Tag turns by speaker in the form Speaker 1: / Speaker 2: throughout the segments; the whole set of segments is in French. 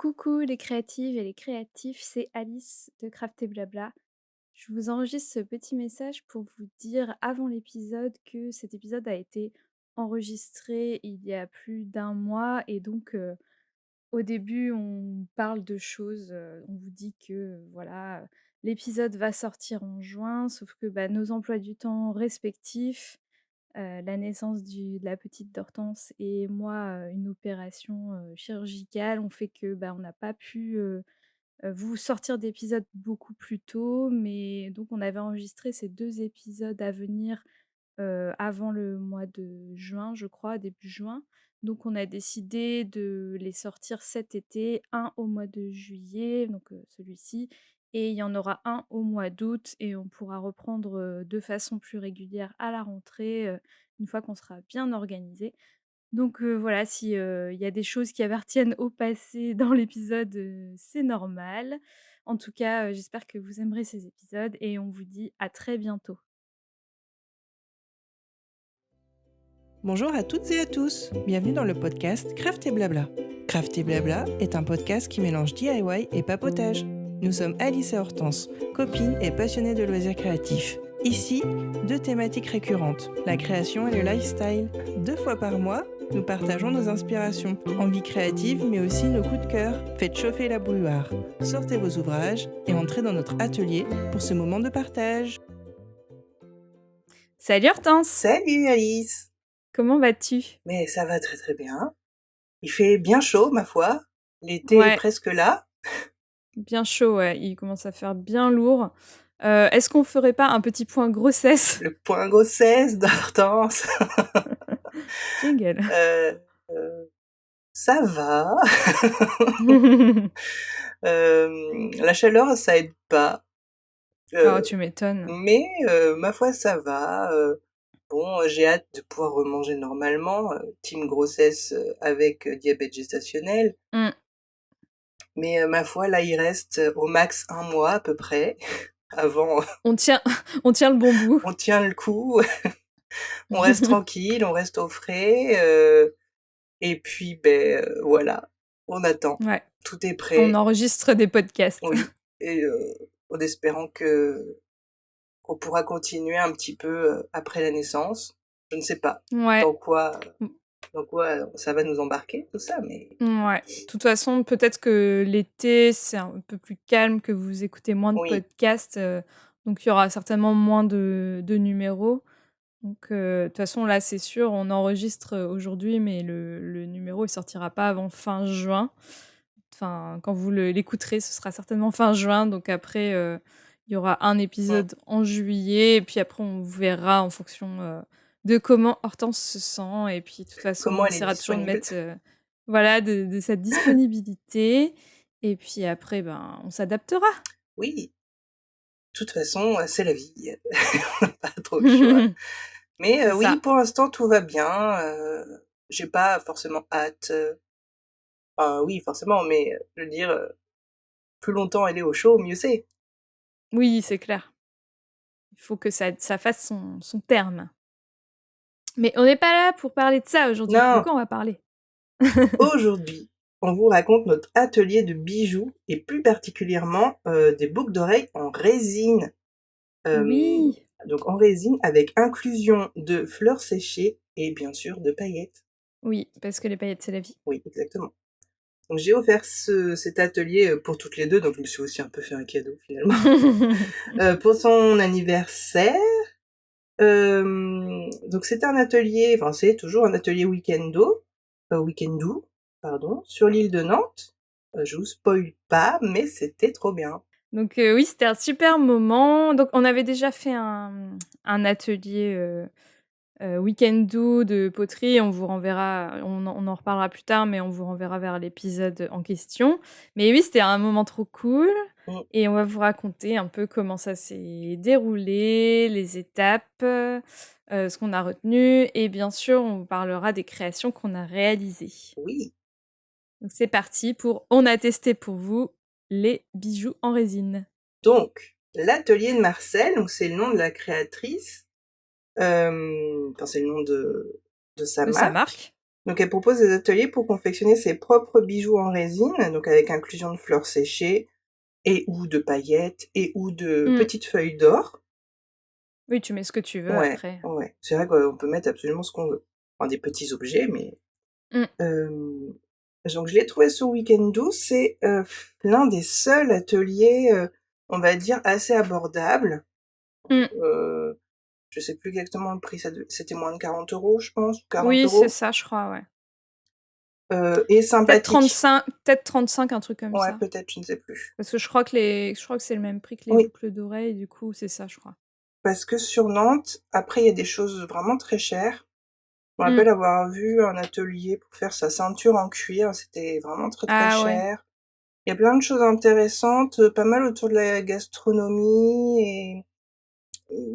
Speaker 1: Coucou les créatives et les créatifs, c'est Alice de Craft et Blabla. Je vous enregistre ce petit message pour vous dire avant l'épisode que cet épisode a été enregistré il y a plus d'un mois et donc au début on parle de choses, on vous dit que voilà, l'épisode va sortir en juin, sauf que bah, nos emplois du temps respectifs, la naissance de la petite d'Hortense et moi, une opération, chirurgicale ont fait que, bah, on n'a pas pu, vous sortir d'épisodes beaucoup plus tôt. Mais donc on avait enregistré ces 2 épisodes à venir, avant le mois de juin, je crois, début juin. Donc on a décidé de les sortir cet été, un au mois de juillet, donc celui-ci, et il y en aura un au mois d'août et on pourra reprendre, de façon plus régulière à la rentrée, une fois qu'on sera bien organisé. Donc voilà, si, il y a des choses qui appartiennent au passé dans l'épisode, c'est normal. En tout cas, j'espère que vous aimerez ces épisodes et on vous dit à très bientôt.
Speaker 2: Bonjour à toutes et à tous, bienvenue dans le podcast Craft et Blabla. Craft et Blabla est un podcast qui mélange DIY et papotage. Nous sommes Alice et Hortense, copines et passionnées de loisirs créatifs. Ici, 2 thématiques récurrentes, la création et le lifestyle. 2 fois par mois, nous partageons nos inspirations, envies créatives mais aussi nos coups de cœur. Faites chauffer la bouilloire, sortez vos ouvrages et entrez dans notre atelier pour ce moment de partage.
Speaker 1: Salut Hortense!
Speaker 3: Salut Alice!
Speaker 1: Comment vas-tu?
Speaker 3: Mais ça va très très bien. Il fait bien chaud, ma foi. L'été est
Speaker 1: Ouais,
Speaker 3: presque là.
Speaker 1: bien chaud, ouais, il commence à faire bien lourd. Est-ce qu'on ferait pas un petit point grossesse?
Speaker 3: Le point grossesse d'Hortense.
Speaker 1: Jingle.
Speaker 3: Euh, euh, Ça va. La chaleur, ça aide pas.
Speaker 1: Oh,
Speaker 3: Euh,
Speaker 1: tu m'étonnes.
Speaker 3: mais ma foi, ça va. Bon, j'ai hâte de pouvoir remanger normalement. Team grossesse avec diabète gestationnel.
Speaker 1: Mmh.
Speaker 3: Mais ma foi, là, il reste au max 1 mois à peu près. Avant,
Speaker 1: On tient on tient le bon bout.
Speaker 3: on tient le coup. On reste tranquille, on reste au frais, et puis voilà, on attend.
Speaker 1: Ouais,
Speaker 3: Tout est
Speaker 1: on
Speaker 3: prêt,
Speaker 1: enregistre des podcasts.
Speaker 3: oui, et en espérant qu'on pourra continuer un petit peu, après la naissance. Je ne sais pas
Speaker 1: Ouais.
Speaker 3: dans quoi
Speaker 1: Mmh.
Speaker 3: dans quoi ça va nous embarquer tout ça, mais
Speaker 1: Ouais. De toute façon, peut-être que l'été, c'est un peu plus calme, que vous écoutez moins de
Speaker 3: oui,
Speaker 1: podcasts, donc il y aura certainement moins de numéros. Donc de toute façon, là, c'est sûr, on enregistre, aujourd'hui, mais le numéro, il sortira pas avant fin juin. Enfin, quand vous l'écouterez, ce sera certainement fin juin, donc après, il y aura un
Speaker 3: mmh,
Speaker 1: épisode en juillet et puis après on verra en fonction, de comment Hortense se sent et puis de toute façon, on
Speaker 3: comment elle est
Speaker 1: essaiera toujours de
Speaker 3: disponible?
Speaker 1: mettre, voilà, de sa disponibilité et puis après, ben, on s'adaptera.
Speaker 3: Oui, de toute façon, c'est la vie, on n'a pas trop le choix. Mais
Speaker 1: C'est
Speaker 3: oui,
Speaker 1: ça.
Speaker 3: pour l'instant, tout va bien, j'ai pas forcément hâte, enfin oui, forcément, mais je veux dire, plus longtemps elle est au chaud, mieux c'est.
Speaker 1: Oui, c'est clair. Il faut que ça fasse son terme. Mais on n'est pas là pour parler de ça aujourd'hui. De
Speaker 3: Non,
Speaker 1: quoi on va parler?
Speaker 3: aujourd'hui, on vous raconte notre atelier de bijoux et plus particulièrement, des boucles d'oreilles en résine. Hem,
Speaker 1: Oui!
Speaker 3: donc en résine avec inclusion de fleurs séchées et bien sûr de paillettes.
Speaker 1: Oui, parce que les paillettes, c'est la vie.
Speaker 3: Oui, exactement. Donc j'ai offert cet atelier, pour toutes les 2, donc je me suis aussi un peu fait un cadeau finalement, pour son anniversaire. Donc c'était un atelier, enfin c'est toujours un atelier week-endou, pardon, sur l'île de Nantes. Je vous spoil pas, mais c'était trop bien.
Speaker 1: Donc oui, c'était un super moment. Donc on avait déjà fait un atelier, week-end-do de poterie. On vous renverra on en reparlera plus tard, mais on vous renverra vers l'épisode en question. Mais oui, c'était un moment trop cool
Speaker 3: Mmh,
Speaker 1: et on va vous raconter un peu comment ça s'est déroulé, les étapes, ce qu'on a retenu et bien sûr, on vous parlera des créations qu'on a réalisées.
Speaker 3: oui.
Speaker 1: Donc c'est parti pour On a testé pour vous les bijoux en résine.
Speaker 3: Donc l'atelier de Marcel, donc c'est le nom de la créatrice, enfin c'est le nom de sa
Speaker 1: De sa
Speaker 3: marque.
Speaker 1: marque.
Speaker 3: Donc elle propose des ateliers pour confectionner ses propres bijoux en résine, donc avec inclusion de fleurs séchées et ou de paillettes et ou de
Speaker 1: Mmh.
Speaker 3: petites feuilles d'or.
Speaker 1: Oui, tu mets ce que tu veux
Speaker 3: Ouais,
Speaker 1: après.
Speaker 3: ouais. C'est vrai qu'on peut mettre absolument ce qu'on veut. Enfin des petits objets, mais
Speaker 1: Mmh.
Speaker 3: hem, donc je l'ai trouvé sur Weekendo. C'est, l'un des seuls ateliers, on va dire assez abordables.
Speaker 1: Mmh.
Speaker 3: Heu, je sais plus exactement le prix, c'était moins de 40 € je pense, ou 40
Speaker 1: Oui, c'est
Speaker 3: euros.
Speaker 1: ça, je crois, ouais.
Speaker 3: Et
Speaker 1: Peut-être
Speaker 3: sympathique.
Speaker 1: 35, peut-être 35, un truc comme
Speaker 3: Ouais,
Speaker 1: ça.
Speaker 3: peut-être, je ne sais plus.
Speaker 1: Parce que je crois que c'est le même prix que les
Speaker 3: Oui,
Speaker 1: boucles d'oreilles, du coup, c'est ça, je crois.
Speaker 3: parce que sur Nantes, après il y a des choses vraiment très chères. Je me
Speaker 1: Mmh.
Speaker 3: rappelle avoir vu un atelier pour faire sa ceinture en cuir, c'était vraiment très, très
Speaker 1: Ah ouais.
Speaker 3: cher. Il y a plein de choses intéressantes, pas mal autour de la gastronomie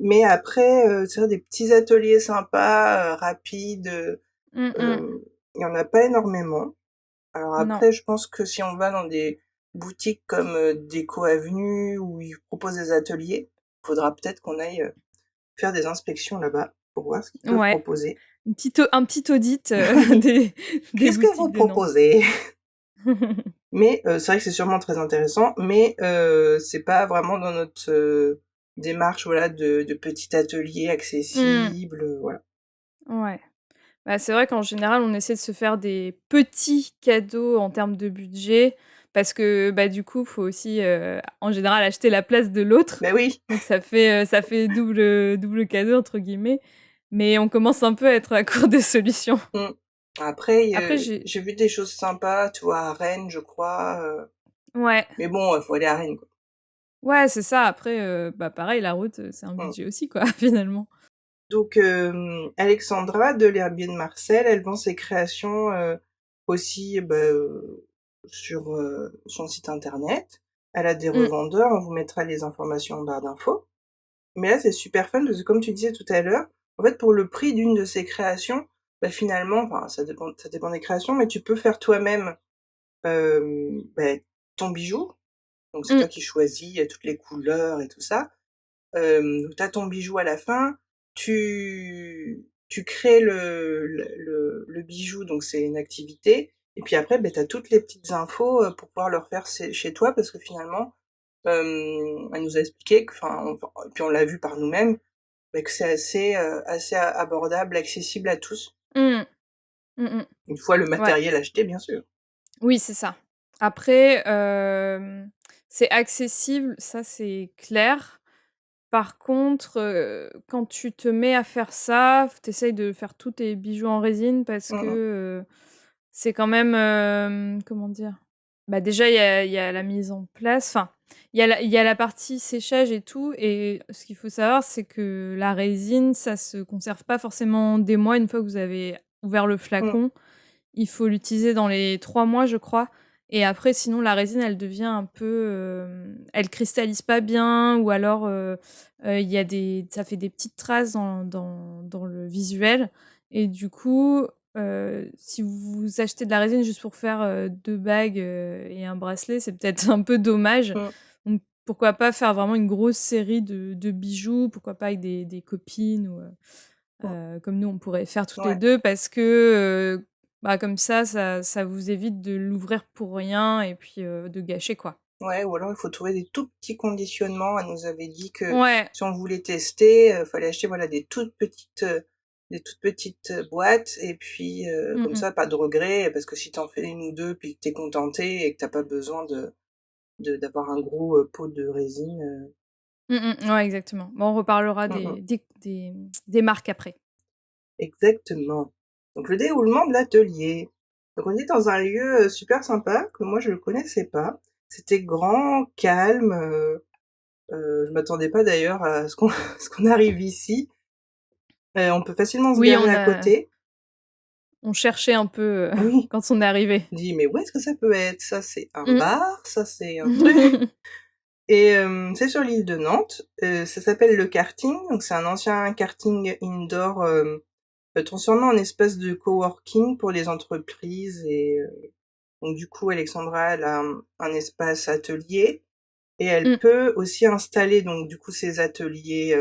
Speaker 3: mais après, c'est vrai des petits ateliers sympas, rapides,
Speaker 1: Mmh mh.
Speaker 3: il y en a pas énormément. Alors
Speaker 1: Non.
Speaker 3: après, je pense que si on va dans des boutiques comme, Déco Avenue où ils proposent des ateliers, faudra peut-être qu'on aille, faire des inspections là-bas pour voir ce qu'ils peuvent
Speaker 1: Ouais.
Speaker 3: proposer.
Speaker 1: Un petit audit, des
Speaker 3: Qu'est-ce que vous
Speaker 1: boutiques de Nantes.
Speaker 3: proposez? Mais, c'est vrai que c'est sûrement très intéressant, mais, c'est pas vraiment dans notre, démarche, voilà, de petit atelier
Speaker 1: Mmh.
Speaker 3: accessible, voilà.
Speaker 1: Ouais. Bah, c'est vrai qu'en général, on essaie de se faire des petits cadeaux en termes de budget parce que, bah, du coup, faut aussi, en général, acheter la place de l'autre.
Speaker 3: Bah oui.
Speaker 1: Donc ça fait «double cadeau» entre guillemets, mais on commence un peu à être à court de solutions.
Speaker 3: Mmh. Après,
Speaker 1: Après j'ai
Speaker 3: j'ai vu des choses sympas, tu vois, à Rennes, je crois,
Speaker 1: ouais,
Speaker 3: mais bon, faut aller à Rennes, quoi.
Speaker 1: ouais, c'est ça. Après, bah, pareil, la route, c'est un
Speaker 3: Mmh.
Speaker 1: budget aussi, quoi, finalement.
Speaker 3: Donc, Alexandra de l'Herbier de Marcel, elle vend ses créations, aussi, bah, sur, son site internet. Elle a des
Speaker 1: Mmh,
Speaker 3: revendeurs, on vous mettra les informations en barre d'infos. Mais là, c'est super fun parce que comme tu disais tout à l'heure, en fait, pour le prix d'une de ces créations, bah, finalement, enfin, ça dépend des créations, mais tu peux faire toi-même, bah, ton bijou. Donc c'est
Speaker 1: mmh,
Speaker 3: toi qui choisis, toutes les couleurs et tout ça. Donc tu as ton bijou à la fin, tu crées le bijou, donc c'est une activité et puis après, beh, tu as toutes les petites infos, pour pouvoir le refaire chez toi parce que finalement, elle nous a expliqué que enfin, et puis on l'a vu par nous-mêmes, bah, que c'est assez abordable, accessible à tous,
Speaker 1: mmh, mmh mh.
Speaker 3: une fois le
Speaker 1: Ouais.
Speaker 3: matériel acheté, bien sûr.
Speaker 1: Oui, c'est ça. Après, c'est accessible, ça, c'est clair. Par contre, quand tu te mets à faire ça, tu essayes de faire tous tes bijoux en résine parce
Speaker 3: Mmh
Speaker 1: que,
Speaker 3: mh.
Speaker 1: c'est quand même, comment dire? Bah, déjà, il y a la mise en place, enfin, il y a la partie séchage et tout et ce qu'il faut savoir, c'est que la résine, ça se conserve pas forcément des mois une fois que vous avez ouvert le
Speaker 3: Mmh.
Speaker 1: flacon. Il faut l'utiliser dans les 3 mois, je crois et après sinon la résine, elle devient un peu, elle cristallise pas bien ou alors, il y a des ça fait des petites traces dans le visuel et du coup, si vous achetez de la résine juste pour faire, 2 bagues, et un bracelet, c'est peut-être un peu dommage.
Speaker 3: Mmh.
Speaker 1: Donc pourquoi pas faire vraiment une grosse série de bijoux, pourquoi pas avec des copines ou,
Speaker 3: Mmh.
Speaker 1: comme nous on pourrait faire toutes les
Speaker 3: Ouais.
Speaker 1: 2 parce que, bah, comme ça vous évite de l'ouvrir pour rien et puis, de gâcher, quoi.
Speaker 3: Ouais, ou alors il faut trouver des tout petits conditionnements. Elle nous avait dit que
Speaker 1: Ouais.
Speaker 3: si on voulait tester, fallait acheter, voilà, des toutes petites, boîtes et puis,
Speaker 1: Mmh
Speaker 3: comme
Speaker 1: mh.
Speaker 3: ça, pas de regrets, parce que si tu en fais 1 ou 2 puis que tu es contenté et que tu as pas besoin d'avoir un gros, pot de résine,
Speaker 1: Mmh mh. Ouais, exactement. Bon, on reparlera
Speaker 3: mmh mh,
Speaker 1: des marques après.
Speaker 3: exactement. Donc le déroulement de l'atelier. Donc on est dans un lieu, super sympa que moi je ne connaissais pas. C'était grand, calme, je m'attendais pas d'ailleurs à ce qu'on ce qu'on arrive ici. On peut facilement se
Speaker 1: Oui,
Speaker 3: garer à côté.
Speaker 1: on cherchait un peu,
Speaker 3: Oui,
Speaker 1: quand on est arrivé.
Speaker 3: on dit: «Mais où est-ce que ça peut être? Ça, c'est un
Speaker 1: Mmh.
Speaker 3: bar, ça, c'est un truc» et c'est sur l'île de Nantes, ça s'appelle le karting, donc c'est un ancien karting indoor, transformé en espace de coworking pour les entreprises et donc du coup, Alexandra, elle a un espace atelier et elle
Speaker 1: Mmh.
Speaker 3: peut aussi installer donc du coup ses ateliers,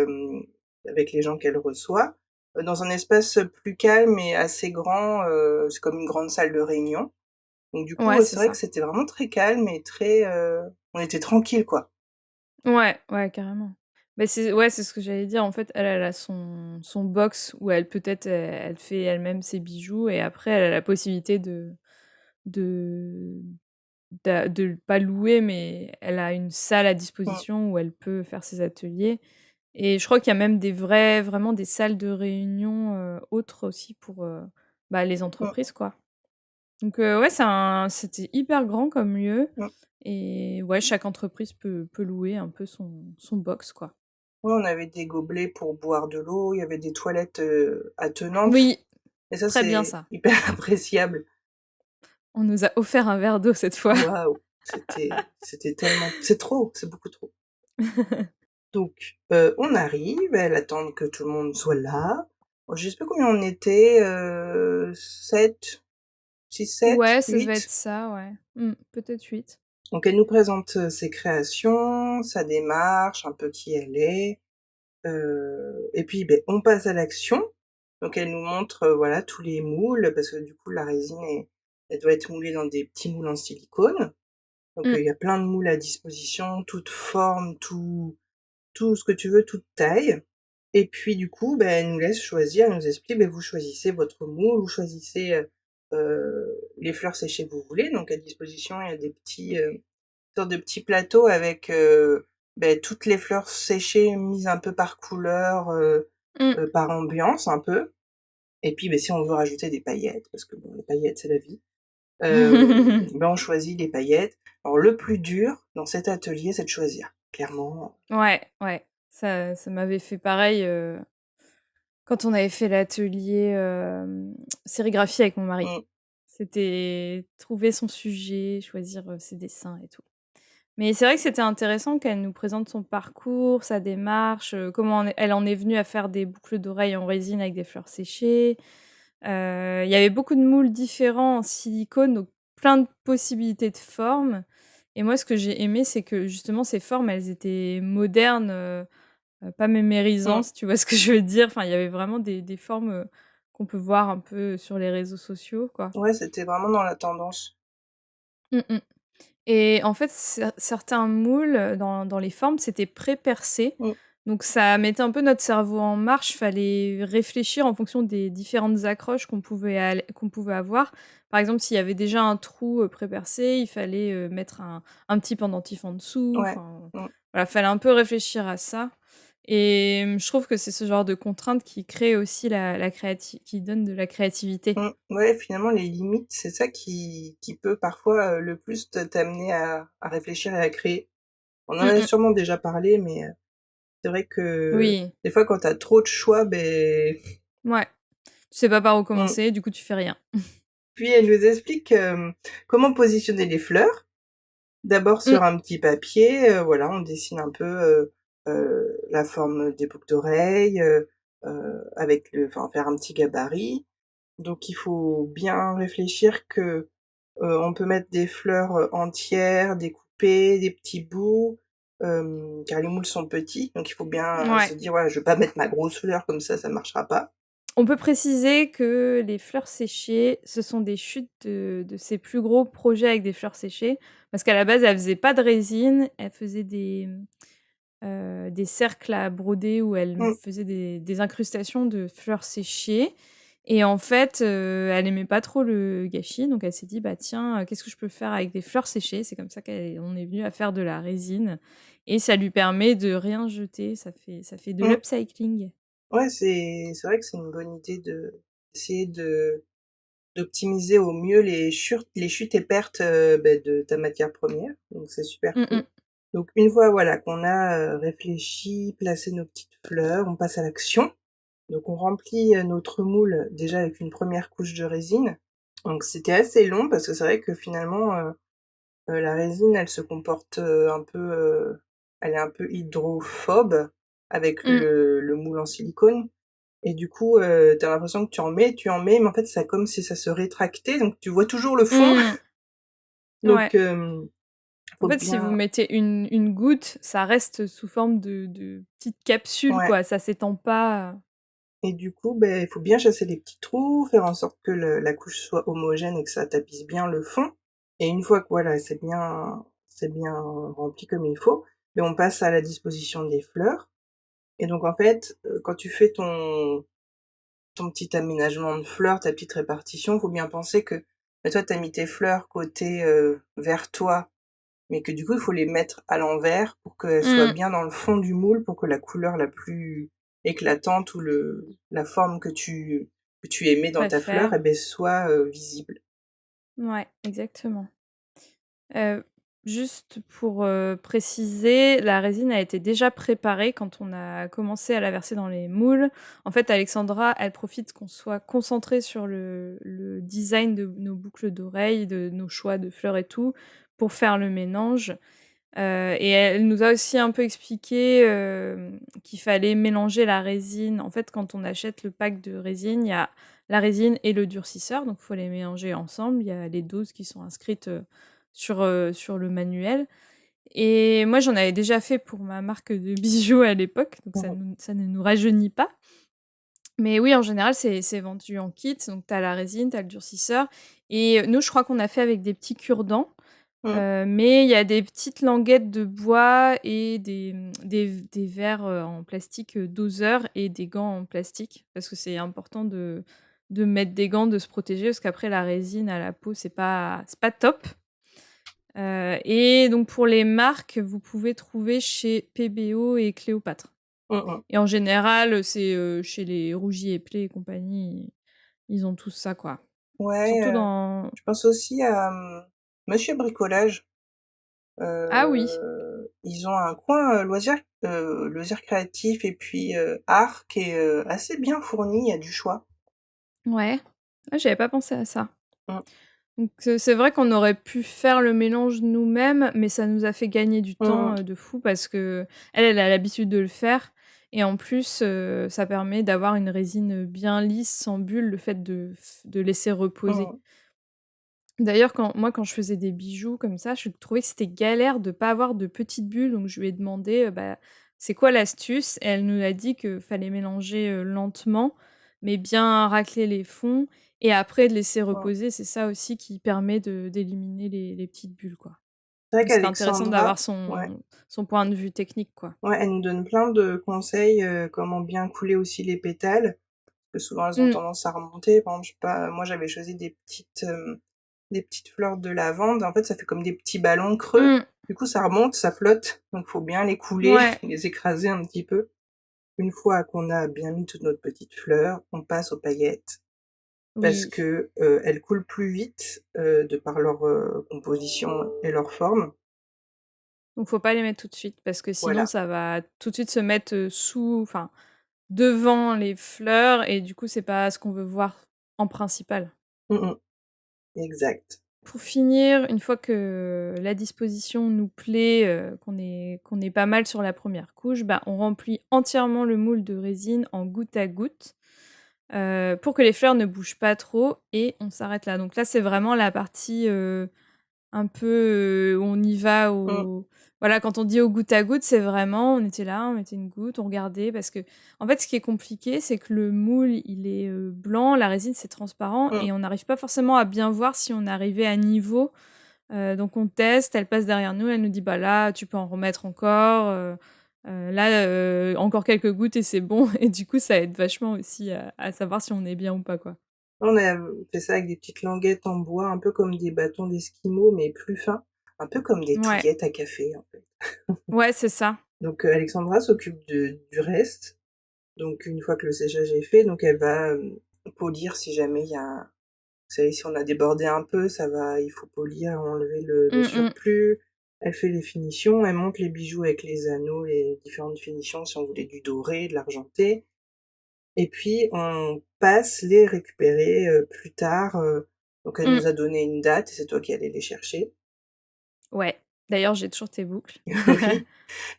Speaker 3: avec les gens qu'elle reçoit, dans un espace, plus calme et assez grand, c'est comme une grande salle de réunion. Donc du coup,
Speaker 1: Ouais,
Speaker 3: c'est
Speaker 1: c'est
Speaker 3: vrai que
Speaker 1: ça.
Speaker 3: c'était vraiment très calme et très, on était tranquille quoi.
Speaker 1: Ouais, ouais, carrément. Mais c'est ouais, c'est ce que j'allais dire. En fait, elle a son box où elle peut-être, elle fait elle-même ses bijoux et après elle a la possibilité de de pas louer, mais elle a une salle à
Speaker 3: Mmh,
Speaker 1: disposition où elle peut faire ses ateliers et je crois qu'il y a même vraiment des salles de réunion, autres aussi pour, bah, les
Speaker 3: mmh,
Speaker 1: entreprises, quoi. Donc ouais, c'était hyper grand comme lieu
Speaker 3: mmh.
Speaker 1: et ouais, chaque entreprise peut louer un peu son box, quoi.
Speaker 3: Ouais, on avait des gobelets pour boire de l'eau, il y avait des toilettes, attenantes
Speaker 1: Oui,
Speaker 3: et ça,
Speaker 1: très bien
Speaker 3: c'est
Speaker 1: ça.
Speaker 3: hyper appréciable.
Speaker 1: On nous a offert un verre d'eau cette fois.
Speaker 3: Waouh! C'était tellement c'est trop, c'est beaucoup trop. Donc, on arrive, elle attend que tout le monde soit là. Je sais pas combien on était, 7, 6, 7,
Speaker 1: Ouais, ça devait être
Speaker 3: 8.
Speaker 1: ça, ouais. Peut-être 8.
Speaker 3: Donc elle nous présente, ses créations, sa démarche, un peu qui elle est, et puis, beh, on passe à l'action. Donc elle nous montre, voilà, tous les moules parce que du coup la résine elle doit être moulée dans des petits moules en silicone. Donc,
Speaker 1: Mmh.
Speaker 3: il y a plein de moules à disposition, toutes formes, tout ce que tu veux, toute taille. Et puis du coup, bah, elle nous laisse choisir, elle nous explique: «Beh, vous choisissez votre moule, vous choisissez, les fleurs séchées que vous voulez». Donc à disposition, il y a des petits, sortes de petits plateaux avec, beh, toutes les fleurs séchées mises un peu par couleur,
Speaker 1: Mmh.
Speaker 3: par ambiance un peu. Et puis, beh, si on veut rajouter des paillettes, parce que bon, les paillettes, c'est la vie, ben, on choisit les paillettes. Alors le plus dur dans cet atelier, c'est de choisir, clairement.
Speaker 1: Ouais, ouais. Ça m'avait fait pareil, quand on avait fait l'atelier, sérigraphie avec mon mari.
Speaker 3: Mmh,
Speaker 1: C'était trouver son sujet, choisir, ses dessins et tout. Mais c'est vrai que c'était intéressant qu'elle nous présente son parcours, sa démarche, comment elle en est venue à faire des boucles d'oreilles en résine avec des fleurs séchées. Il y avait beaucoup de moules différents en silicone, donc plein de possibilités de formes et moi, ce que j'ai aimé, c'est que justement ces formes, elles étaient modernes, pas
Speaker 3: mmh.
Speaker 1: mémérisantes, si tu vois ce que je veux dire? Enfin, il y avait vraiment des formes, qu'on peut voir un peu sur les réseaux sociaux, quoi.
Speaker 3: Ouais, c'était vraiment dans la tendance.
Speaker 1: Mmh mh. Et en fait, certains moules, dans les formes, c'était pré-percé.
Speaker 3: Mmh,
Speaker 1: Donc ça mettait un peu notre cerveau en marche. Fallait réfléchir en fonction des différentes accroches qu'on pouvait avoir. Par exemple, s'il y avait déjà un trou, pré-percé, il fallait, mettre un petit pendentif en dessous.
Speaker 3: ouais.
Speaker 1: Enfin,
Speaker 3: Mmh,
Speaker 1: voilà, fallait un peu réfléchir à ça et je trouve que c'est ce genre de contraintes qui crée aussi la créati qui donne de la créativité.
Speaker 3: mmh. Ouais, finalement, les limites, c'est ça qui peut parfois, le plus t'amener à réfléchir et à créer. On en
Speaker 1: Mmh
Speaker 3: a
Speaker 1: mh.
Speaker 3: sûrement déjà parlé, mais, c'est vrai que
Speaker 1: Oui,
Speaker 3: des fois, quand tu as trop de choix, beh
Speaker 1: ouais. Tu sais pas par où
Speaker 3: mmh.
Speaker 1: commencer, du coup tu fais rien.
Speaker 3: Puis elle nous explique, comment positionner les fleurs. D'abord
Speaker 1: Mmh.
Speaker 3: sur un petit papier, voilà, on dessine un peu, la forme des boucles d'oreilles, avec le enfin, faire un petit gabarit. Donc il faut bien réfléchir que, on peut mettre des fleurs, entières, découpées, des petits bouts, car les moules sont petits, donc il faut bien se
Speaker 1: Ouais.
Speaker 3: dire: «Voilà, je vais pas mettre ma grosse fleur comme ça marchera pas».
Speaker 1: On peut préciser que les fleurs séchées, ce sont des chutes de ses plus gros projets avec des fleurs séchées. Parce qu'à la base, elle faisait pas de résine, elle faisait des cercles à broder où elle
Speaker 3: Mmh,
Speaker 1: faisait des incrustations de fleurs séchées et en fait, elle aimait pas trop le gâchis, donc elle s'est dit: «Bah tiens, qu'est-ce que je peux faire avec des fleurs séchées?» C'est comme ça qu'on est venu à faire de la résine et ça lui permet de rien jeter, ça fait de
Speaker 3: mmh.
Speaker 1: l'upcycling.
Speaker 3: Ouais, c'est vrai que c'est une bonne idée d'essayer d'optimiser au mieux les chutes et pertes, beh, de ta matière première, donc c'est super
Speaker 1: Mmh
Speaker 3: cool.
Speaker 1: mh.
Speaker 3: Donc une fois, voilà, qu'on a, réfléchi, placé nos petites fleurs, on passe à l'action. Donc on remplit, notre moule déjà avec une première couche de résine. Donc c'était assez long parce que c'est vrai que finalement, la résine, elle se comporte, un peu, elle est un peu hydrophobe avec
Speaker 1: Mmh.
Speaker 3: le moule en silicone. Et du coup, tu as l'impression que tu en mets, mais en fait, c'est comme si ça se rétractait, donc tu vois toujours le fond.
Speaker 1: Mmh.
Speaker 3: Donc,
Speaker 1: Ouais. En
Speaker 3: faut
Speaker 1: fait, si vous
Speaker 3: bien
Speaker 1: mettez une goutte, ça reste sous forme de petite capsule,
Speaker 3: ouais,
Speaker 1: quoi, ça s'étend pas.
Speaker 3: et du coup, beh, il faut bien chasser les petits trous, faire en sorte que la couche soit homogène et que ça tapisse bien le fond, et une fois que voilà, c'est bien rempli comme il faut, et on passe à la disposition des fleurs. Et donc en fait, quand tu fais ton petit aménagement de fleurs, ta petite répartition, faut bien penser que, bah, toi, tu as mis tes fleurs côté, vers toi, mais que du coup, il faut les mettre à l'envers pour qu'elles soient
Speaker 1: Mmh.
Speaker 3: bien dans le fond du moule, pour que la couleur la plus éclatante ou la forme que tu aimais dans ta fleur,
Speaker 1: Préfère.
Speaker 3: et beh, soit, visible.
Speaker 1: Ouais, exactement. Heu, juste pour, préciser, la résine a été déjà préparée quand on a commencé à la verser dans les moules. En fait, Alexandra, elle profite qu'on soit concentré sur le design de nos boucles d'oreilles, de nos choix de fleurs et tout, pour faire le mélange. Et elle nous a aussi un peu expliqué, qu'il fallait mélanger la résine. En fait, quand on achète le pack de résine, il y a la résine et le durcisseur, donc il faut les mélanger ensemble. Il y a les doses qui sont inscrites, sur le manuel, et moi, j'en avais déjà fait pour ma marque de bijoux à l'époque, donc
Speaker 3: Mmh.
Speaker 1: ça ne nous rajeunit pas. Mais oui, en général, c'est vendu en kit, donc tu as la résine, tu as le durcisseur, et nous, je crois qu'on a fait avec des petits cure-dents.
Speaker 3: Mmh.
Speaker 1: Mais il y a des petites languettes de bois et des verres, en plastique, doseurs, et des gants en plastique. Parce que c'est important de mettre des gants, de se protéger, parce qu'après la résine à la peau, c'est pas top. Et donc pour les marques, vous pouvez trouver chez PBO et Cléopâtre.
Speaker 3: Mmh mh.
Speaker 1: Et en général, c'est, chez les Rougier et Play et compagnie, ils ont tous ça, quoi.
Speaker 3: Ouais,
Speaker 1: Surtout dans
Speaker 3: je pense aussi à, Monsieur Bricolage.
Speaker 1: ah oui,
Speaker 3: Ils ont un coin, loisirs créatifs et puis, art qui est, assez bien fourni, il y a du choix.
Speaker 1: ouais. Ah, j'avais pas pensé à ça.
Speaker 3: Mmh.
Speaker 1: Donc c'est vrai qu'on aurait pu faire le mélange nous-mêmes, mais ça nous a fait gagner du
Speaker 3: Mmh
Speaker 1: temps,
Speaker 3: mh.
Speaker 1: de fou, parce qu'elle, elle a l'habitude de le faire, et en plus, ça permet d'avoir une résine, bien lisse, sans bulles, le fait de laisser reposer.
Speaker 3: Mmh.
Speaker 1: D'ailleurs, quand je faisais des bijoux comme ça, je trouvais que c'était galère de pas avoir de petites bulles, donc je lui ai demandé, bah, c'est quoi l'astuce? Et elle nous a dit que fallait mélanger, lentement, mais bien racler les fonds, et après de laisser
Speaker 3: Mmh.
Speaker 1: reposer. C'est ça aussi qui permet d'éliminer les petites bulles, quoi.
Speaker 3: C'est vrai
Speaker 1: Donc c'était intéressant d'avoir
Speaker 3: qu'Alexandra, ouais,
Speaker 1: son point de vue technique, quoi.
Speaker 3: ouais, elle nous donne plein de conseils, comment bien couler aussi les pétales, parce que souvent elles ont
Speaker 1: Mmh.
Speaker 3: tendance à remonter. Par exemple, je sais pas, moi j'avais choisi des petites fleurs de lavande. En fait, ça fait comme des petits ballons creux.
Speaker 1: Mmh.
Speaker 3: Du coup, ça remonte, ça flotte, donc faut bien les couler,
Speaker 1: Ouais,
Speaker 3: les écraser un petit peu. Une fois qu'on a bien mis toutes notre petites fleurs, on passe aux paillettes parce
Speaker 1: oui.
Speaker 3: que, elles coulent plus vite, de par leur, composition et leur forme.
Speaker 1: Donc faut pas les mettre tout de suite, parce que sinon
Speaker 3: Voilà.
Speaker 1: ça va tout de suite se mettre, enfin, devant les fleurs, et du coup, c'est pas ce qu'on veut voir en principal.
Speaker 3: Mmh mh. Exact.
Speaker 1: Pour finir, une fois que la disposition nous plaît, qu'on est pas mal sur la première couche, bah, on remplit entièrement le moule de résine en goutte à goutte, pour que les fleurs ne bougent pas trop, et on s'arrête là. Donc là, c'est vraiment la partie, un peu, où on y va
Speaker 3: Mmh.
Speaker 1: au voilà, quand on dit au goutte à goutte, c'est vraiment on était là, on mettait une goutte, on regardait, parce que en fait, ce qui est compliqué, c'est que le moule, il est, blanc, la résine, c'est transparent,
Speaker 3: Mmh.
Speaker 1: et on n'arrive pas forcément à bien voir si on est arrivé à niveau. Donc on teste, elle passe derrière nous, elle nous dit: «Bah là, tu peux en remettre encore, là, encore quelques gouttes et c'est bon», et du coup, ça aide vachement aussi à savoir si on est bien ou pas, quoi.
Speaker 3: On a, fait ça avec des petites languettes en bois, un peu comme des bâtons d'esquimau, mais plus fins, un peu comme des
Speaker 1: Ouais,
Speaker 3: touillettes à café, en fait.
Speaker 1: ouais, c'est ça.
Speaker 3: Donc, Alexandra s'occupe du reste. Donc une fois que le séchage est fait, donc elle va, polir si jamais il y a, vous savez, si on a débordé un peu, il faut polir, enlever le
Speaker 1: Mmh mh.
Speaker 3: surplus. Elle fait les finitions, elle monte les bijoux avec les anneaux, les différentes finitions, si on voulait du doré, de l'argenté, et puis on passe les récupérer, plus tard, donc elle nous
Speaker 1: Mmh.
Speaker 3: a donné une date et c'est toi qui allais les chercher.
Speaker 1: Ouais. D'ailleurs, j'ai toujours tes boucles.
Speaker 3: Oui,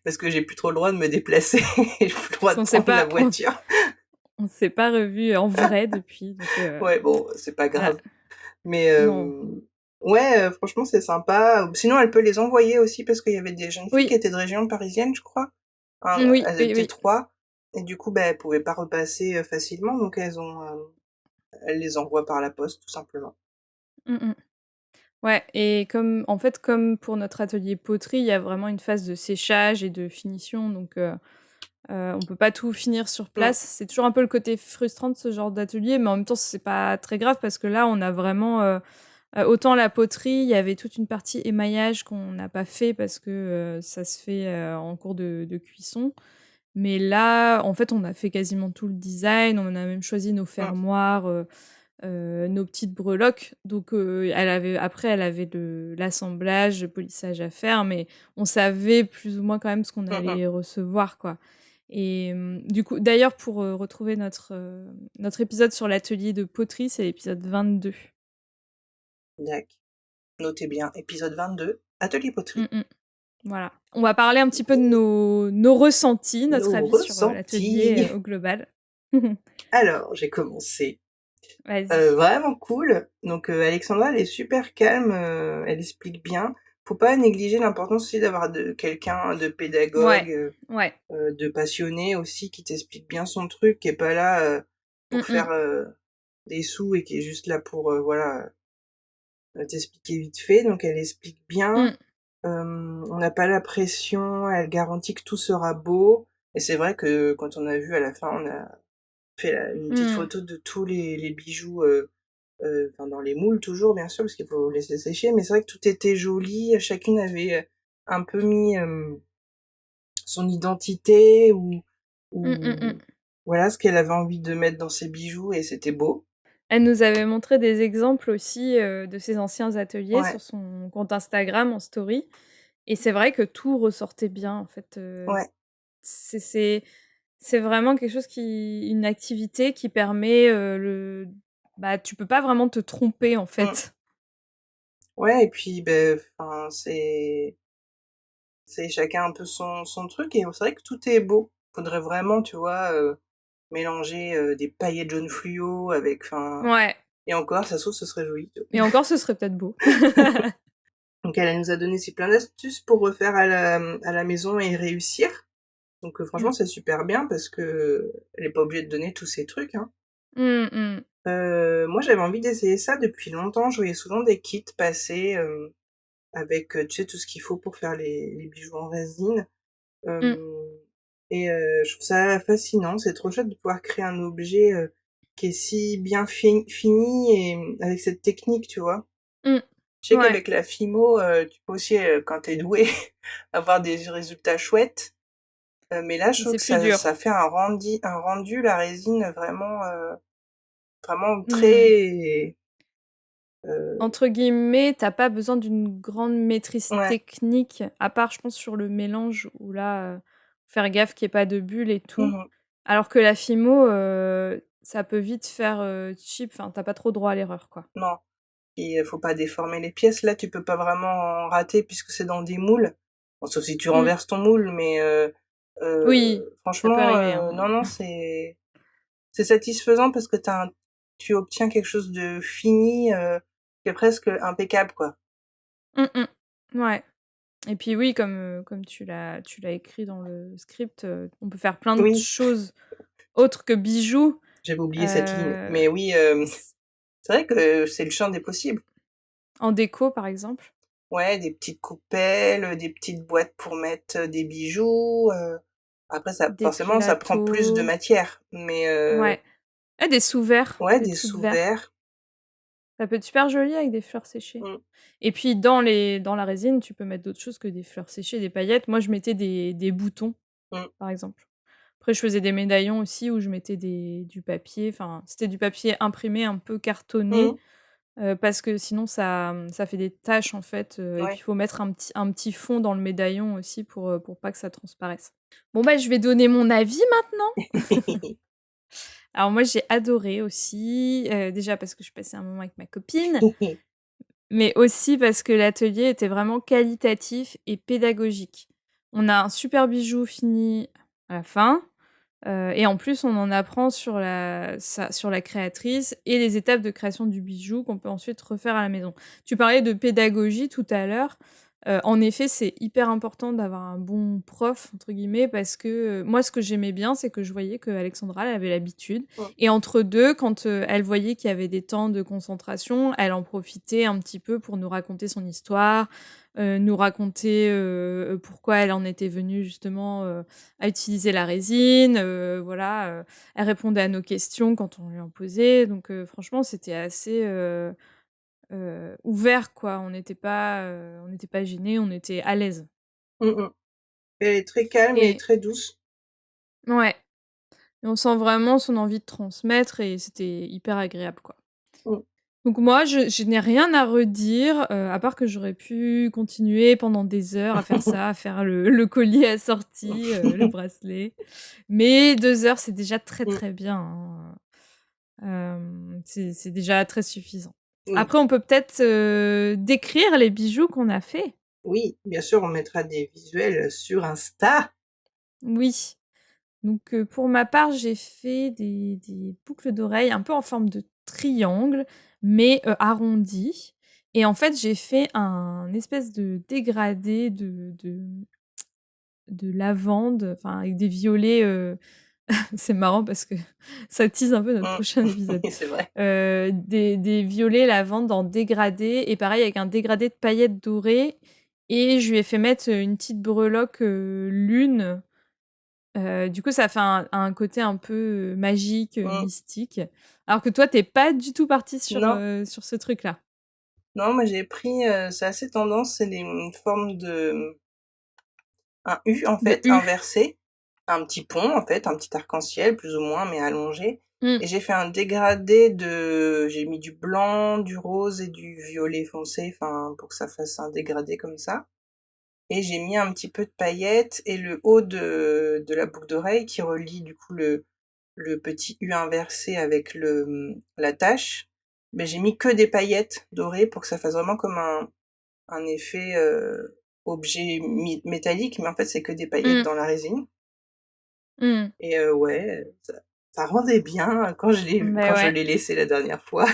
Speaker 3: parce que j'ai plus trop le droit de me déplacer, j'ai plus le droit
Speaker 1: Parce
Speaker 3: de
Speaker 1: qu'on s'est
Speaker 3: prendre la
Speaker 1: pas
Speaker 3: voiture.
Speaker 1: on s'est pas revus en vrai depuis, donc
Speaker 3: Ouais, bon, c'est pas
Speaker 1: voilà.
Speaker 3: grave. Mais
Speaker 1: Non.
Speaker 3: ouais, franchement, c'est sympa. Sinon, elle peut les envoyer aussi parce qu'il y avait des jeunes filles qui
Speaker 1: Oui.
Speaker 3: étaient de région parisienne, je crois. Enfin,
Speaker 1: Oui,
Speaker 3: elles
Speaker 1: oui,
Speaker 3: étaient
Speaker 1: oui.
Speaker 3: 3, et du coup, bah, elles pouvaient pas repasser, facilement, donc elles les envoient par la poste, tout simplement.
Speaker 1: Mmh mh. Ouais et comme pour notre atelier poterie, il y a vraiment une phase de séchage et de finition donc on peut pas tout finir sur
Speaker 3: Mmh.
Speaker 1: place. C'est toujours un peu le côté frustrant de ce genre d'atelier, mais en même temps, c'est pas très grave parce que là, on a vraiment, autant la poterie, il y avait toute une partie émaillage qu'on n'a pas fait parce que, ça se fait, en cours de cuisson. Mais là, en fait, on a fait quasiment tout le design, on a même choisi nos
Speaker 3: Mmh.
Speaker 1: fermoirs, nos petites breloques. Donc, elle avait l'assemblage, le polissage à faire, mais on savait plus ou moins quand même ce qu'on
Speaker 3: Mmh mh.
Speaker 1: allait recevoir, quoi. Et du coup d'ailleurs pour, retrouver notre épisode sur l'atelier de poterie, c'est l'épisode 22.
Speaker 3: Dac. Notez bien, épisode 22, atelier
Speaker 1: Mmh
Speaker 3: poterie.
Speaker 1: mh. Voilà. On va parler un petit peu de nos ressentis, notre
Speaker 3: Nos
Speaker 1: avis sur, l'atelier,
Speaker 3: ressentis.
Speaker 1: au global.
Speaker 3: Alors, j'ai commencé.
Speaker 1: Vas-y.
Speaker 3: Vraiment cool. Donc, Alexandra, elle est super calme, elle explique bien. Faut pas négliger l'importance aussi d'avoir quelqu'un de
Speaker 1: Ouais,
Speaker 3: pédagogue,
Speaker 1: ouais.
Speaker 3: de passionné aussi, qui t'explique bien son truc, qui est pas là, pour
Speaker 1: Mmh mh.
Speaker 3: faire, des sous et qui est juste là pour, voilà, t'expliquer vite fait. Donc elle explique bien.
Speaker 1: Mmh.
Speaker 3: On n'a pas la pression, elle garantit que tout sera beau, et c'est vrai que quand on a vu à la fin, on a fait une petite
Speaker 1: Mmh.
Speaker 3: photo de tous les bijoux, enfin dans les moules toujours bien sûr, parce qu'il faut laisser sécher, mais c'est vrai que tout était joli, chacune avait, un peu mis, son identité
Speaker 1: Mmh, mmh
Speaker 3: ou
Speaker 1: mh.
Speaker 3: voilà ce qu'elle avait envie de mettre dans ses bijoux, et c'était beau.
Speaker 1: Elle nous avait montré des exemples aussi, de ses anciens ateliers
Speaker 3: Ouais,
Speaker 1: sur son compte Instagram en story et c'est vrai que tout ressortait bien en fait,
Speaker 3: ouais,
Speaker 1: c'est c'est c'est vraiment quelque chose une activité qui permet, bah, tu peux pas vraiment te tromper en
Speaker 3: mmh,
Speaker 1: fait.
Speaker 3: ouais, et puis, beh, enfin, c'est chacun un peu son truc, et c'est vrai que tout est beau. Faudrait vraiment, tu vois, mélanger, des paillettes jaune fluo avec, enfin,
Speaker 1: Ouais
Speaker 3: et encore, ça se trouve, ce serait joli, tu vois?
Speaker 1: et encore ce serait peut-être beau.
Speaker 3: Donc elle nous a donné aussi plein d'astuces pour refaire à la maison et réussir. Donc franchement,
Speaker 1: Mmh.
Speaker 3: c'est super bien parce que elle est pas obligée de donner tous ses trucs, hein.
Speaker 1: Mmh mh.
Speaker 3: Moi, j'avais envie d'essayer ça depuis longtemps. Je voyais souvent des kits passer, avec, tu sais, tout ce qu'il faut pour faire les bijoux en résine.
Speaker 1: Mmh.
Speaker 3: Hem Et je trouve ça fascinant. C'est trop chouette de pouvoir créer un objet, qui est si bien fini, et avec cette technique, tu vois?
Speaker 1: Mmh.
Speaker 3: Je sais
Speaker 1: Ouais
Speaker 3: qu'avec la Fimo, tu peux aussi, quand tu es doué, avoir des résultats chouettes, mais là, je
Speaker 1: mais
Speaker 3: trouve
Speaker 1: c'est
Speaker 3: que
Speaker 1: plus
Speaker 3: ça
Speaker 1: dur.
Speaker 3: fait un rendu, la résine, vraiment, vraiment
Speaker 1: Mmh.
Speaker 3: très, heu
Speaker 1: Entre guillemets, tu as pas besoin d'une grande maîtrise
Speaker 3: ouais.
Speaker 1: technique, à part je pense sur le mélange où là, faire gaffe qu'il y ait pas de bulles et tout.
Speaker 3: Mmh.
Speaker 1: Alors que la Fimo, ça peut vite faire, cheap, enfin tu as pas trop droit à l'erreur, quoi.
Speaker 3: Non, et faut pas déformer les pièces. Là, tu peux pas vraiment en rater puisque c'est dans des moules. Bon, sauf si tu
Speaker 1: Mmh.
Speaker 3: renverses ton moule, mais
Speaker 1: Oui, ça peut
Speaker 3: franchement,
Speaker 1: arriver, hein.
Speaker 3: non, non, c'est satisfaisant parce que tu obtiens quelque chose de fini, qui est presque impeccable, quoi.
Speaker 1: Mmh mh. Ouais et puis oui, comme tu l'as écrit dans le script, on peut faire plein de
Speaker 3: Oui,
Speaker 1: choses autres que bijoux,
Speaker 3: j'avais oublié cette ligne.
Speaker 1: heu,
Speaker 3: Mais oui,
Speaker 1: s
Speaker 3: c'est vrai que c'est le champ des possibles.
Speaker 1: en déco, par exemple.
Speaker 3: Ouais, des petites coupelles, des petites boîtes pour mettre, des bijoux, après ça
Speaker 1: Des
Speaker 3: forcément, ça prend plus de
Speaker 1: plateaux,
Speaker 3: matière, mais
Speaker 1: ouais. Ah, des sous-verts,
Speaker 3: ouais,
Speaker 1: des
Speaker 3: des
Speaker 1: trucs verts.
Speaker 3: sous-verts.
Speaker 1: Ça peut être super joli avec des fleurs séchées
Speaker 3: Mmh,
Speaker 1: et puis dans la résine, tu peux mettre d'autres choses que des fleurs séchées, des paillettes. Moi, je mettais des boutons,
Speaker 3: mmh,
Speaker 1: par exemple. Après, je faisais des médaillons aussi où je mettais du papier, enfin, c'était du papier imprimé un peu cartonné,
Speaker 3: mmh,
Speaker 1: parce que sinon ça fait des taches, en fait, et puis
Speaker 3: ouais.
Speaker 1: il faut mettre un petit fond dans le médaillon aussi pour pas que ça transparaisse. Bon, bah, je vais donner mon avis maintenant. Alors moi, j'ai adoré aussi, déjà parce que je passais un moment avec ma copine, mais aussi parce que l'atelier était vraiment qualitatif et pédagogique. On a un super bijou fini à la fin, et en plus on en apprend sur la créatrice et les étapes de création du bijou qu'on peut ensuite refaire à la maison. Tu parlais de pédagogie tout à l'heure, En effet, c'est hyper important d'avoir un bon «prof» entre guillemets parce que, moi ce que j'aimais bien, c'est que je voyais qu'Alexandra, elle avait l'habitude
Speaker 3: Mmh.
Speaker 1: et entre 2, quand, elle voyait qu'il y avait des temps de concentration, elle en profitait un petit peu pour nous raconter son histoire, nous raconter, pourquoi elle en était venue justement, à utiliser la résine, voilà, elle répondait à nos questions quand on lui en posait donc franchement, c'était assez, ouvert quoi. On n'était pas gênés, on était à l'aise
Speaker 3: Mmh mh. Elle est très calme et
Speaker 1: et
Speaker 3: très douce.
Speaker 1: ouais, et on sent vraiment son envie de transmettre et c'était hyper agréable, quoi.
Speaker 3: Mmh.
Speaker 1: Donc moi, je n'ai rien à redire, à part que j'aurais pu continuer pendant des heures à faire ça, à faire le collier assorti, le bracelet. Mais 2 heures, c'est déjà très,
Speaker 3: Mmh.
Speaker 1: très bien, hein, c'est déjà très suffisant.
Speaker 3: Oui,
Speaker 1: Après on peut peut-être, décrire les bijoux qu'on a faits?
Speaker 3: oui, bien sûr, on mettra des visuels, sur Insta.
Speaker 1: Oui. Donc, pour ma part, j'ai fait des boucles d'oreilles un peu en forme de triangle, mais, arrondies et en fait, j'ai fait un espèce de dégradé de lavande, enfin avec des violets, c'est marrant parce que ça tease un peu notre
Speaker 3: Mmh.
Speaker 1: prochain épisode.
Speaker 3: Oui, c'est vrai.
Speaker 1: Des violets lavande en dégradé et pareil avec un dégradé de paillettes dorées et je lui ai fait mettre, une petite breloque, lune. Du coup, ça fait un côté un peu, magique,
Speaker 3: Mmh.
Speaker 1: mystique. Alors que toi, tu es pas du tout partie
Speaker 3: Non,
Speaker 1: sur ce truc-là.
Speaker 3: non, moi j'ai pris, c'est assez tendance, c'est une forme de un U en
Speaker 1: De
Speaker 3: fait,
Speaker 1: U.
Speaker 3: inversé, un petit pont en fait, un petit arc-en-ciel plus ou moins, mais allongé
Speaker 1: Mmh.
Speaker 3: et j'ai fait un dégradé j'ai mis du blanc, du rose et du violet foncé, enfin pour que ça fasse un dégradé comme ça et j'ai mis un petit peu de paillettes et le haut de la boucle d'oreille qui relie du coup le petit U inversé avec la tache, mais j'ai mis que des paillettes dorées pour que ça fasse vraiment comme un effet, objet métallique, mais en fait, c'est que des paillettes
Speaker 1: Mmh.
Speaker 3: dans la résine
Speaker 1: Mmh.
Speaker 3: et ouais, ça rendait bien
Speaker 1: Beh,
Speaker 3: quand je
Speaker 1: ouais.
Speaker 3: l'ai laissé la dernière fois.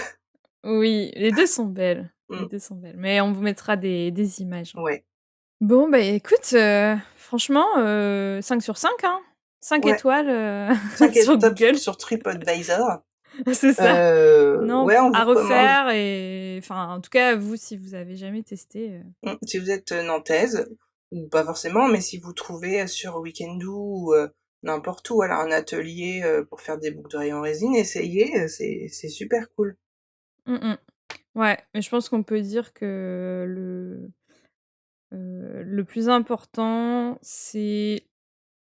Speaker 1: Oui, les 2 sont belles. Les
Speaker 3: Mmh,
Speaker 1: 2 sont belles, mais on vous mettra des images.
Speaker 3: ouais,
Speaker 1: Bon, bah, écoute, franchement, 5 sur 5, hein. 5
Speaker 3: ouais,
Speaker 1: étoiles,
Speaker 3: 5
Speaker 1: sur
Speaker 3: top
Speaker 1: Google.
Speaker 3: sur TripAdvisor.
Speaker 1: C'est ça. Non,
Speaker 3: Ouais, on vous
Speaker 1: à
Speaker 3: recommande.
Speaker 1: refaire et enfin, en tout cas, vous, si vous avez jamais testé,
Speaker 3: Si vous êtes, nantaise ou pas forcément, mais si vous trouvez, sur Weekendoo ou, n'importe où, voilà, un atelier, pour faire des boucles d'oreilles en résine, essayez, c'est super cool.
Speaker 1: mmh mh. Ouais, mais je pense qu'on peut dire que le plus important, c'est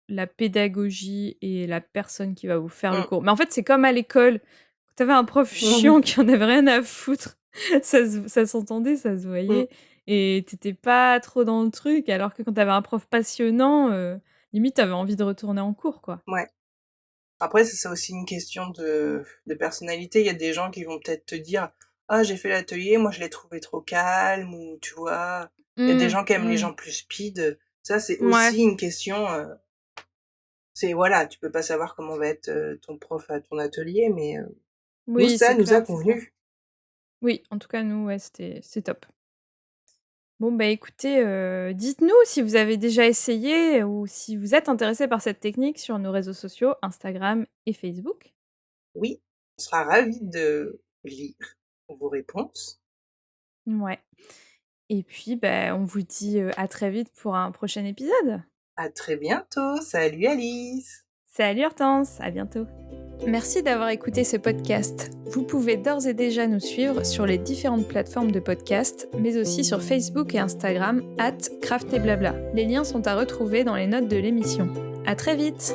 Speaker 1: la pédagogie et la personne qui va vous faire le
Speaker 3: Mmh.
Speaker 1: cours. Mais en fait, c'est comme à l'école, quand tu avais un prof chiant qui en avait rien à foutre, ça s'entendait, ça se
Speaker 3: Mmh.
Speaker 1: voyait et tu étais pas trop dans le truc, alors que quand tu avais un prof passionnant, limite, tu avais envie de retourner en cours, quoi.
Speaker 3: Ouais. Après, c'est ça aussi une question de personnalité. Il y a des gens qui vont peut-être te dire: «Ah, j'ai fait l'atelier, moi je l'ai trouvé trop calme» ou tu vois? Il y a des
Speaker 1: Mmh,
Speaker 3: gens qui aiment les
Speaker 1: mmh.
Speaker 3: gens plus speed, ça c'est
Speaker 1: Mouais.
Speaker 3: aussi une question, c'est voilà, tu peux pas savoir comment va être, ton prof à ton atelier, mais nous
Speaker 1: Oui,
Speaker 3: ça
Speaker 1: c'est
Speaker 3: nous a
Speaker 1: clair, c'est clair.
Speaker 3: convenu.
Speaker 1: Oui, en tout cas, nous, ouais, c'est top. Bon, bah, écoutez, dites-nous si vous avez déjà essayé ou si vous êtes intéressés par cette technique sur nos réseaux sociaux, Instagram et Facebook.
Speaker 3: Oui, on sera ravis de lire vos réponses.
Speaker 1: Ouais. Et puis, bah, on vous dit, à très vite pour un prochain épisode.
Speaker 3: À très bientôt. Salut Alice.
Speaker 1: Salut Hortense, à bientôt. Merci d'avoir écouté ce podcast. Vous pouvez d'ores et déjà nous suivre sur les différentes plateformes de podcast, mais aussi sur Facebook et Instagram @craftetblabla. Les liens sont à retrouver dans les notes de l'émission. À très vite!